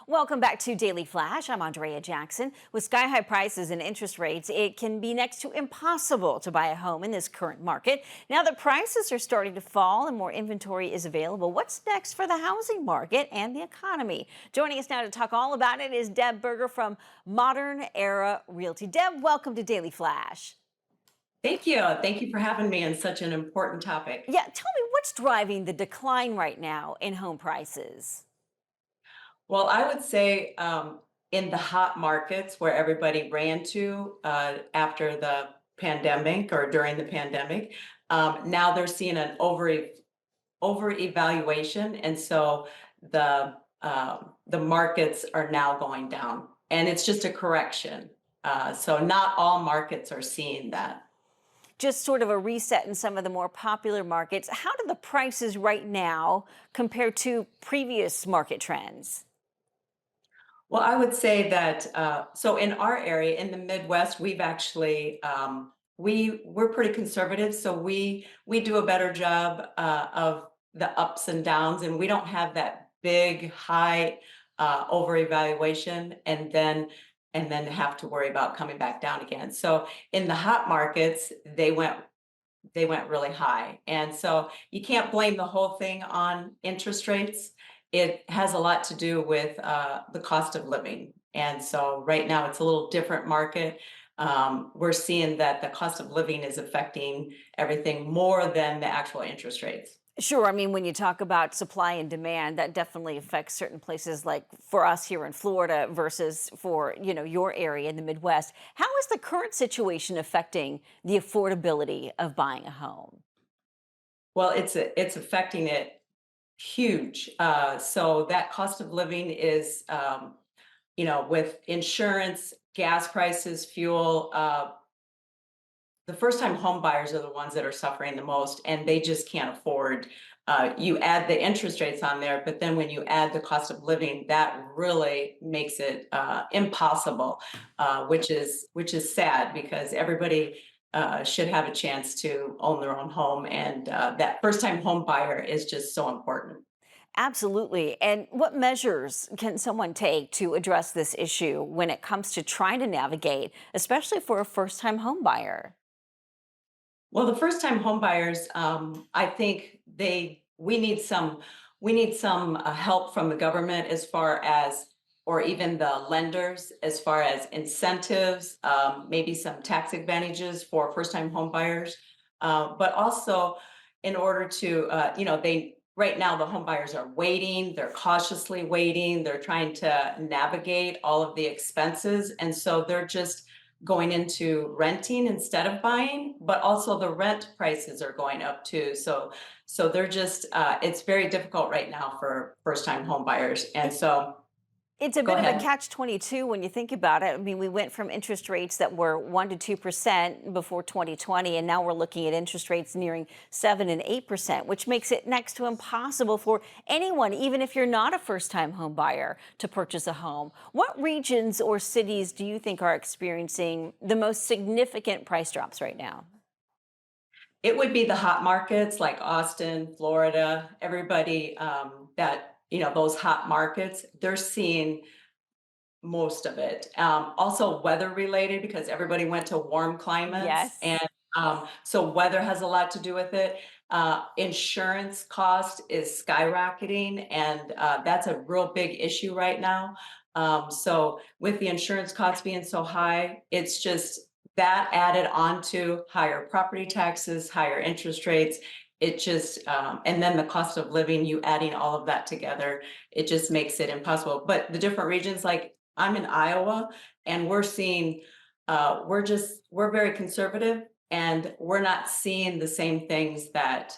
Welcome back to Daily Flash. I'm Andrea Jackson. With sky-high prices and interest rates, it can be next to impossible to buy a home in this current market. Now that prices are starting to fall and more inventory is available, what's next for the housing market and the economy? Joining us now to talk all about it is Deb Berger from Modern Era Realty. Deb, welcome to Daily Flash. Thank you. Thank you for having me on such an important topic. Yeah, tell me what's driving the decline right now in home prices? Well, I would say in the hot markets where everybody ran to after the pandemic or during the pandemic, now they're seeing an over evaluation, and so the markets are now going down, and it's just a correction. So not all markets are seeing that. Just sort of a reset in some of the more popular markets. How do the prices right now compare to previous market trends? Well, I would say that so in our area in the Midwest, we've actually we're pretty conservative, so we do a better job of the ups and downs, and we don't have that big high over evaluation, and then have to worry about coming back down again. So in the hot markets, they went really high. And so you can't blame the whole thing on interest rates. It has a lot to do with the cost of living. And so right now it's a little different market. We're seeing that the cost of living is affecting everything more than the actual interest rates. Sure. I mean, when you talk about supply and demand, that definitely affects certain places like for us here in Florida versus for, your area in the Midwest. How is the current situation affecting the affordability of buying a home? Well, it's affecting it huge. So that cost of living is, with insurance, gas prices, fuel. The first time home buyers are the ones that are suffering the most, and they just can't afford. You add the interest rates on there, but then when you add the cost of living, that really makes it impossible, which is sad because everybody should have a chance to own their own home, and that first time home buyer is just so important. Absolutely. And what measures can someone take to address this issue when it comes to trying to navigate, especially for a first time home buyer? Well, the first time home buyers, I think we need some help from the government as far as, or even the lenders as far as incentives, maybe some tax advantages for first time home buyers. But also in order to, they right now the home buyers are waiting, they're cautiously waiting, they're trying to navigate all of the expenses, and so they're just going into renting instead of buying, but also the rent prices are going up too. So they're just it's very difficult right now for first time home buyers. And so It's a go bit of a ahead. catch-22 when you think about it. I mean, we went from interest rates that were 1 to 2% before 2020, and now we're looking at interest rates nearing 7 and 8%, which makes it next to impossible for anyone, even if you're not a first-time home buyer, to purchase a home. What regions or cities do you think are experiencing the most significant price drops right now? It would be the hot markets like Austin, Florida, everybody that, those hot markets, they're seeing most of it. Also weather related because everybody went to warm climates, and Yes. so weather has a lot to do with it. Insurance cost is skyrocketing, and that's a real big issue right now. So with the insurance costs being so high, it's just that added on to higher property taxes, higher interest rates. It just and then the cost of living, you adding all of that together, it just makes it impossible. But the different regions, like I'm in Iowa, and we're seeing, we're very conservative, and we're not seeing the same things that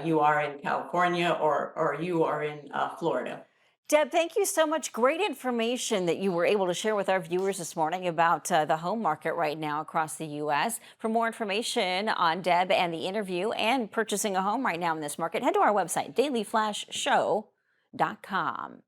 you are in California or you are in Florida. Deb, thank you so much. Great information that you were able to share with our viewers this morning about the home market right now across the U.S. For more information on Deb and the interview and purchasing a home right now in this market, head to our website, dailyflashshow.com.